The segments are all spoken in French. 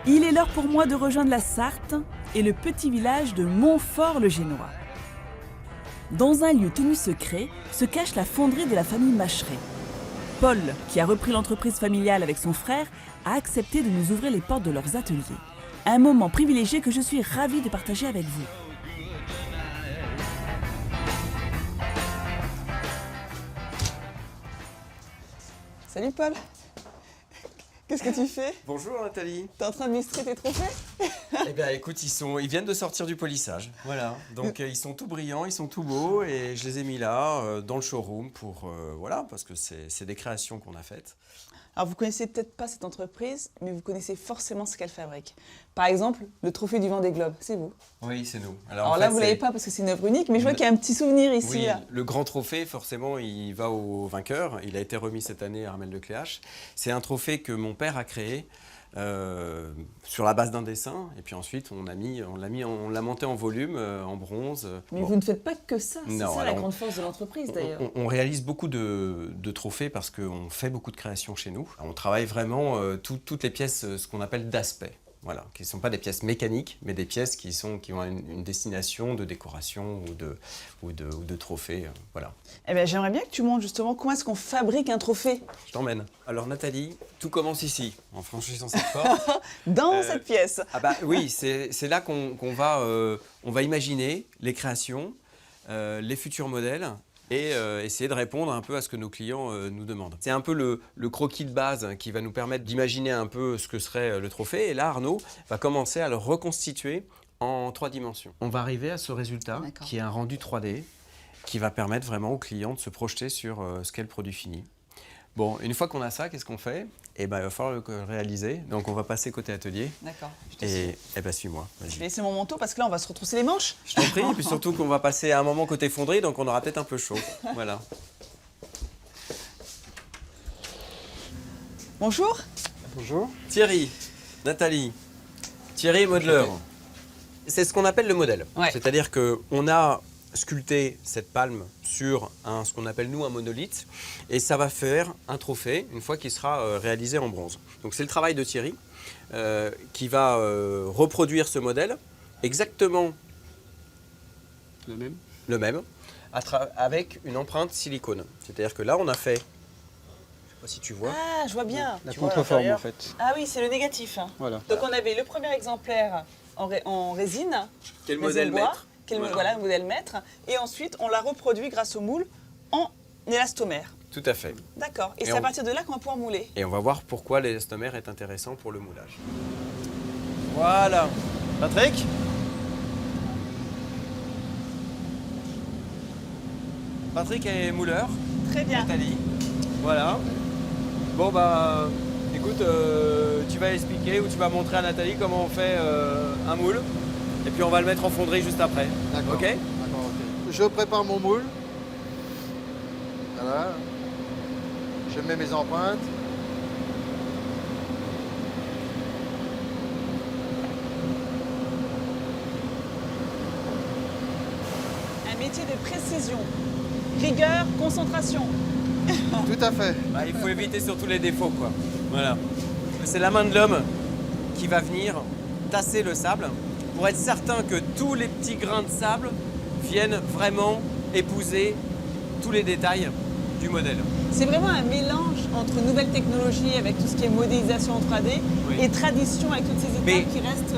Il est l'heure pour moi de rejoindre la Sarthe et le petit village de Montfort-le-Génois. Dans un lieu tenu secret se cache la fonderie de la famille Macheret. Paul, qui a repris l'entreprise familiale avec son frère, a accepté de nous ouvrir les portes de leurs ateliers. Un moment privilégié que je suis ravie de partager avec vous. Salut Paul. Qu'est-ce que tu fais? Bonjour Nathalie. T'es en train de m'illustrer tes trophées? Eh bien écoute, ils viennent de sortir du polissage. Voilà. Donc ils sont tout brillants, ils sont tout beaux et je les ai mis là dans le showroom pour voilà, parce que c'est des créations qu'on a faites. Alors vous connaissez peut-être pas cette entreprise, mais vous connaissez forcément ce qu'elle fabrique. Par exemple, le trophée du Vendée Globe, c'est vous. Oui, c'est nous. Alors en là, fait, vous l'avez pas parce que c'est une œuvre unique, mais je vois qu'il y a un petit souvenir ici. Oui, Là. le grand trophée, forcément, il va au vainqueur. Il a été remis cette année à Armel de Cléache. C'est un trophée que mon père a créé sur la base d'un dessin. Et puis ensuite, on l'a monté en volume, en bronze. Mais vous ne faites pas que ça. C'est Non, ça alors la grande force de l'entreprise d'ailleurs. On réalise beaucoup de trophées parce qu'on fait beaucoup de créations chez nous. On travaille vraiment toutes les pièces, ce qu'on appelle d'aspect. Voilà, qui ne sont pas des pièces mécaniques, mais des pièces qui ont une destination de décoration ou de trophée. Voilà. Eh bien, j'aimerais bien que tu montres justement comment est-ce qu'on fabrique un trophée. Je t'emmène. Alors Nathalie, tout commence ici, en franchissant cette porte. Dans cette pièce. Ah bah oui, c'est là qu'on va imaginer les créations, les futurs modèles et essayer de répondre un peu à ce que nos clients nous demandent. C'est un peu le croquis de base qui va nous permettre d'imaginer un peu ce que serait le trophée. Et là, Arnaud va commencer à le reconstituer en 3 dimensions. On va arriver à ce résultat qui est un rendu 3D qui va permettre vraiment aux clients de se projeter sur ce qu'est le produit fini. Bon, une fois qu'on a ça, qu'est-ce qu'on fait? Eh ben, il va falloir le réaliser. Donc, on va passer côté atelier. D'accord. Et ben, suis-moi. Je vais laisser mon manteau parce que là, on va se retrousser les manches. Je t'en prie. Et puis surtout qu'on va passer à un moment côté fonderie, donc on aura peut-être un peu chaud. Voilà. Bonjour. Bonjour. Thierry, Nathalie, Thierry modeleur. C'est ce qu'on appelle le modèle. Ouais. C'est-à-dire qu'on a sculpté cette palme sur ce qu'on appelle nous un monolithe et ça va faire un trophée une fois qu'il sera réalisé en bronze. Donc c'est le travail de Thierry qui va reproduire ce modèle exactement le même avec une empreinte silicone. C'est-à-dire que là on a fait, je sais pas si tu vois. Ah, je vois bien. La Tu vois contreforme l'intérieur. en fait. Ah oui, c'est le négatif. Voilà. Donc on avait le premier exemplaire en résine. Quel résine modèle bois, maître. Voilà, le modèle maître. Et ensuite, on l'a reproduit grâce au moule en élastomère. Tout à fait. D'accord. Et Et c'est à on- partir de là qu'on va pouvoir mouler. Et on va voir pourquoi l'élastomère est intéressant pour le moulage. Voilà. Patrick ? Patrick est mouleur. Très bien. Nathalie. Voilà. Bon bah, écoute, tu vas expliquer ou tu vas montrer à Nathalie comment on fait un moule. Et puis on va le mettre en fonderie juste après. D'accord. Ok ? D'accord, ok. Je prépare mon moule. Voilà. Je mets mes empreintes. Un métier de précision, rigueur, concentration. Tout à fait. Bah, il faut éviter surtout les défauts, quoi. Voilà. C'est la main de l'homme qui va venir tasser le sable pour être certain que tous les petits grains de sable viennent vraiment épouser tous les détails du modèle. C'est vraiment un mélange entre nouvelles technologies avec tout ce qui est modélisation en 3D Oui. et tradition avec toutes ces étapes Mais, qui restent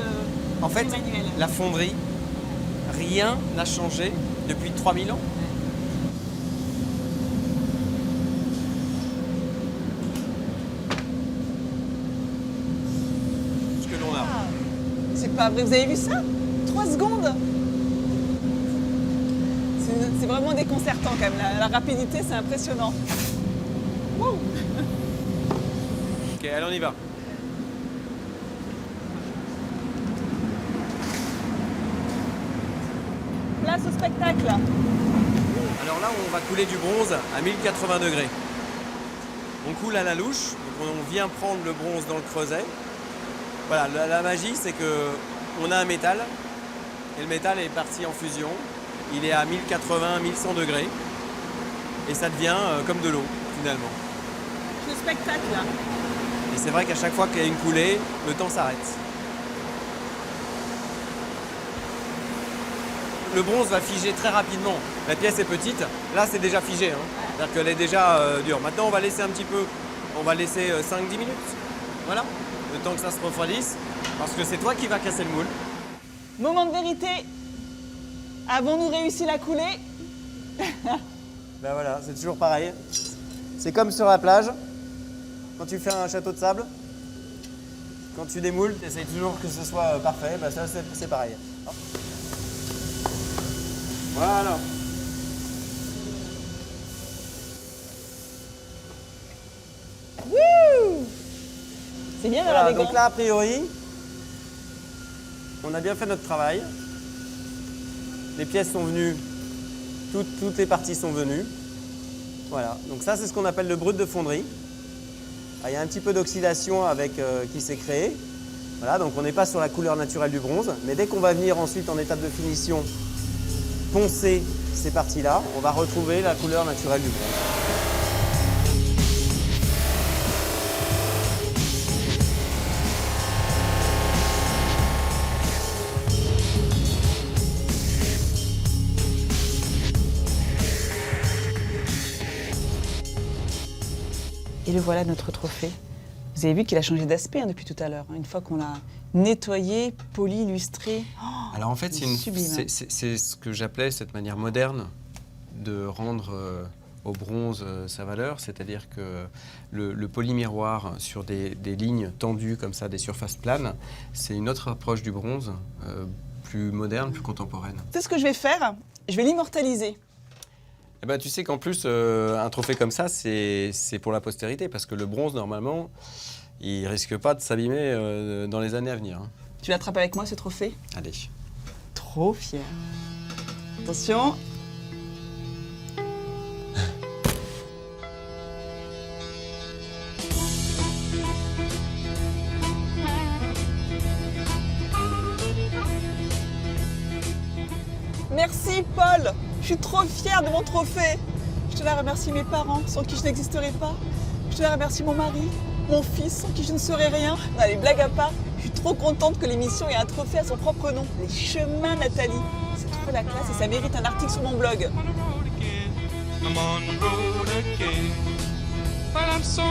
En fait, très manuelles. la fonderie, rien n'a changé depuis 3000 ans. Ce que l'on a. Ah, c'est pas vrai, vous avez vu ça? 3 secondes. C'est vraiment déconcertant quand même, la rapidité c'est impressionnant. Wow. Ok, allez, on y va. Place au spectacle. Alors là, on va couler du bronze à 1080 degrés. On coule à la louche, donc on vient prendre le bronze dans le creuset. Voilà, la magie, c'est que on a un métal, et le métal est parti en fusion. Il est à 1080, 1100 degrés, et ça devient comme de l'eau, finalement. Le spectacle. Et c'est vrai qu'à chaque fois qu'il y a une coulée, le temps s'arrête. le bronze va figer très rapidement. La pièce est petite, là c'est déjà figé, hein. C'est-à-dire qu'elle est déjà dure. Maintenant on va laisser un petit peu, on va laisser 5-10 minutes, voilà, le temps que ça se refroidisse, parce que c'est toi qui vas casser le moule. Moment de vérité. Avons-nous réussi la coulée? Ben voilà, c'est toujours pareil. C'est comme sur la plage, quand tu fais un château de sable, quand tu démoules, tu essayes toujours que ce soit parfait, ben ça c'est pareil. Voilà. Wouh! C'est bien d'avoir Voilà, des donc gants. là, a priori, on a bien fait notre travail. Les pièces sont venues, toutes les parties sont venues. Voilà, donc ça c'est ce qu'on appelle le brut de fonderie. Ah, il y a un petit peu d'oxydation qui s'est créée. Voilà, donc on n'est pas sur la couleur naturelle du bronze, mais dès qu'on va venir ensuite en étape de finition poncer ces parties-là, on va retrouver la couleur naturelle du bronze. Et le voilà notre trophée. Vous avez vu qu'il a changé d'aspect hein, depuis tout à l'heure. Hein. Une fois qu'on l'a nettoyé, poli, lustré. Oh, Alors en fait, sublime. c'est ce que j'appelais cette manière moderne de rendre au bronze sa valeur, c'est-à-dire que le polymiroir sur des lignes tendues comme ça, des surfaces planes, c'est une autre approche du bronze, plus moderne, plus contemporaine. C'est ce que je vais faire. Je vais l'immortaliser. Eh ben, tu sais qu'en plus, un trophée comme ça, c'est pour la postérité, parce que le bronze, normalement, il risque pas de s'abîmer dans les années à venir. Hein. Tu l'attrapes avec moi ce trophée? Allez. Trop fier. Attention. Merci Paul, je suis trop fière de mon trophée. Je tenais à remercier mes parents sans qui je n'existerais pas. Je tenais à remercier mon mari, mon fils sans qui je ne serais rien. Allez, blague à part, je suis trop contente que l'émission ait un trophée à son propre nom. Les chemins Nathalie, c'est trop la classe et ça mérite un article sur mon blog. I'm on the road again, but I'm so